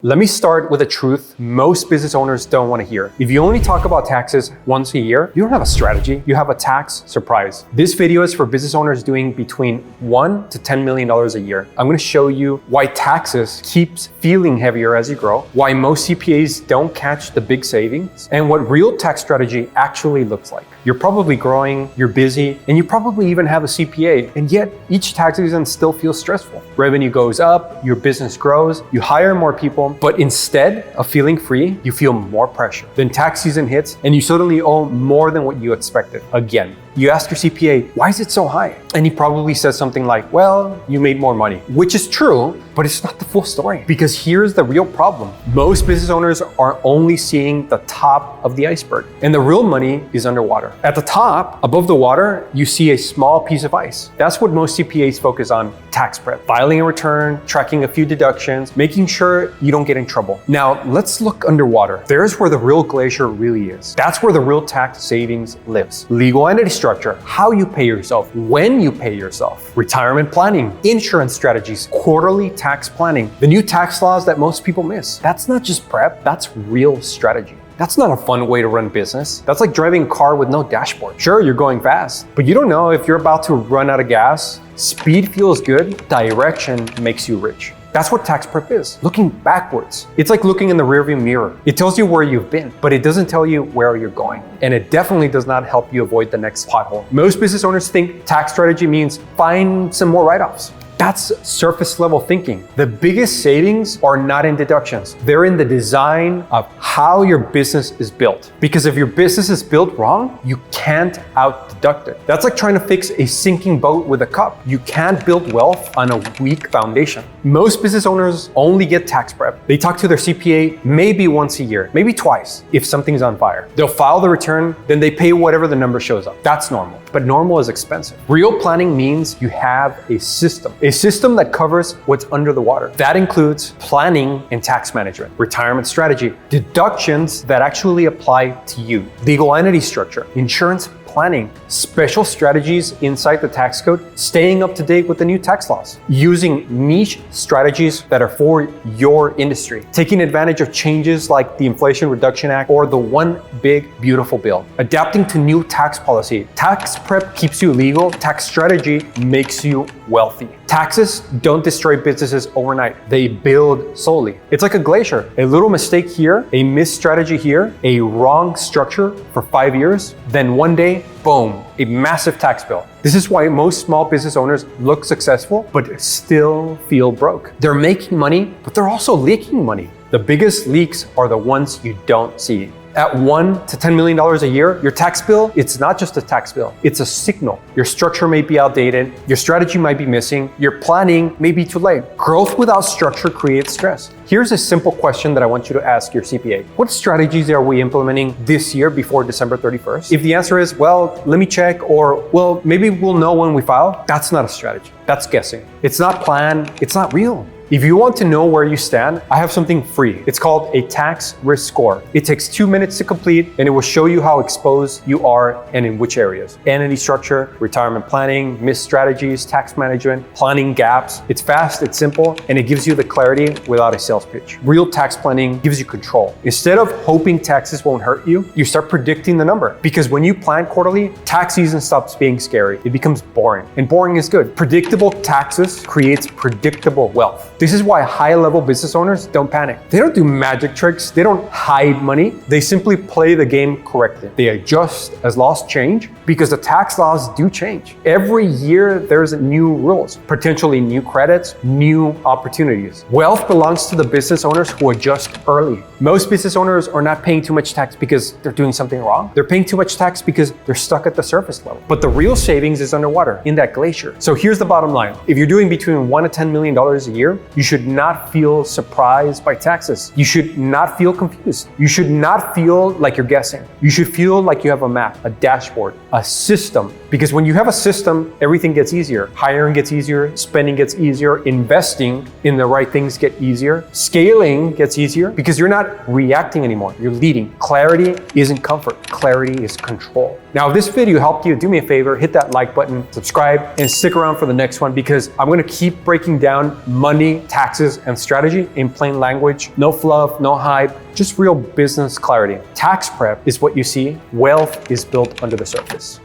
Let me start with a truth most business owners don't want to hear. If you only talk about taxes once a year, you don't have a strategy, you have a tax surprise. This video is for business owners doing between $1 to $10 million a year. I'm going to show you why taxes keeps feeling heavier as you grow, why most CPAs don't catch the big savings, and what real tax strategy actually looks like. You're probably growing, you're busy, and you probably even have a CPA, and yet each tax season still feels stressful. Revenue goes up, your business grows, you hire more people, but instead of feeling free, you feel more pressure. Then tax season hits and you suddenly owe more than what you expected. Again, you ask your CPA, why is it so high? And he probably says something like, well, you made more money, which is true, but it's not the full story. Because here's the real problem. Most business owners are only seeing the top of the iceberg, and the real money is underwater. At the top, above the water, you see a small piece of ice. That's what most CPAs focus on: tax prep, filing a return, tracking a few deductions, making sure you don't get in trouble. Now, let's look underwater. There's where the real glacier really is. That's where the real tax savings lives. Legal entity structure, how you pay yourself, when you pay yourself, retirement planning, insurance strategies, quarterly tax planning, the new tax laws that most people miss. That's not just prep, that's real strategy. That's not a fun way to run business. That's like driving a car with no dashboard. Sure, you're going fast, but you don't know if you're about to run out of gas. Speed feels good, direction makes you rich. That's what tax prep is, looking backwards. It's like looking in the rearview mirror. It tells you where you've been, but it doesn't tell you where you're going. And it definitely does not help you avoid the next pothole. Most business owners think tax strategy means find some more write-offs. That's surface level thinking. The biggest savings are not in deductions. They're in the design of how your business is built. Because if your business is built wrong, you can't out deduct it. That's like trying to fix a sinking boat with a cup. You can't build wealth on a weak foundation. Most business owners only get tax prep. They talk to their CPA maybe once a year, maybe twice if something's on fire. They'll file the return, then they pay whatever the number shows up. That's normal. But normal is expensive. Real planning means you have a system that covers what's under the water. That includes planning and tax management, retirement strategy, deductions that actually apply to you, legal entity structure, insurance planning, special strategies inside the tax code, staying up to date with the new tax laws, using niche strategies that are for your industry, taking advantage of changes like the Inflation Reduction Act or the One Big Beautiful Bill, adapting to new tax policy. Tax prep keeps you legal, tax strategy makes you wealthy. Taxes don't destroy businesses overnight. They build slowly. It's like a glacier. A little mistake here, a missed strategy here, a wrong structure for 5 years, then one day, boom, a massive tax bill. This is why most small business owners look successful, but still feel broke. They're making money, but they're also leaking money. The biggest leaks are the ones you don't see. At $1 to $10 million a year, your tax bill, it's not just a tax bill, it's a signal. Your structure may be outdated, your strategy might be missing, your planning may be too late. Growth without structure creates stress. Here's a simple question that I want you to ask your CPA. What strategies are we implementing this year before December 31st? If the answer is, well, let me check, or, well, maybe we'll know when we file, that's not a strategy. That's guessing. It's not planned, it's not real. If you want to know where you stand, I have something free. It's called a tax risk score. It takes 2 minutes to complete, and it will show you how exposed you are and in which areas. Entity structure, retirement planning, missed strategies, tax management, planning gaps. It's fast, it's simple, and it gives you the clarity without a sales pitch. Real tax planning gives you control. Instead of hoping taxes won't hurt you, you start predicting the number. Because when you plan quarterly, tax season stops being scary. It becomes boring, and boring is good. Predictable taxes creates predictable wealth. This is why high-level business owners don't panic. They don't do magic tricks. They don't hide money. They simply play the game correctly. They adjust as laws change because the tax laws do change. Every year, there's new rules, potentially new credits, new opportunities. Wealth belongs to the business owners who adjust early. Most business owners are not paying too much tax because they're doing something wrong. They're paying too much tax because they're stuck at the surface level. But the real savings is underwater, in that glacier. So here's the bottom line. If you're doing between $1 to $10 million a year, you should not feel surprised by taxes. You should not feel confused. You should not feel like you're guessing. You should feel like you have a map, a dashboard, a system. Because when you have a system, everything gets easier. Hiring gets easier, spending gets easier, investing in the right things get easier, scaling gets easier because you're not reacting anymore, you're leading. Clarity isn't comfort, clarity is control. Now, if this video helped you, do me a favor, hit that like button, subscribe, and stick around for the next one because I'm gonna keep breaking down money, taxes, and strategy in plain language. No fluff, no hype, just real business clarity. Tax prep is what you see. Wealth is built under the surface.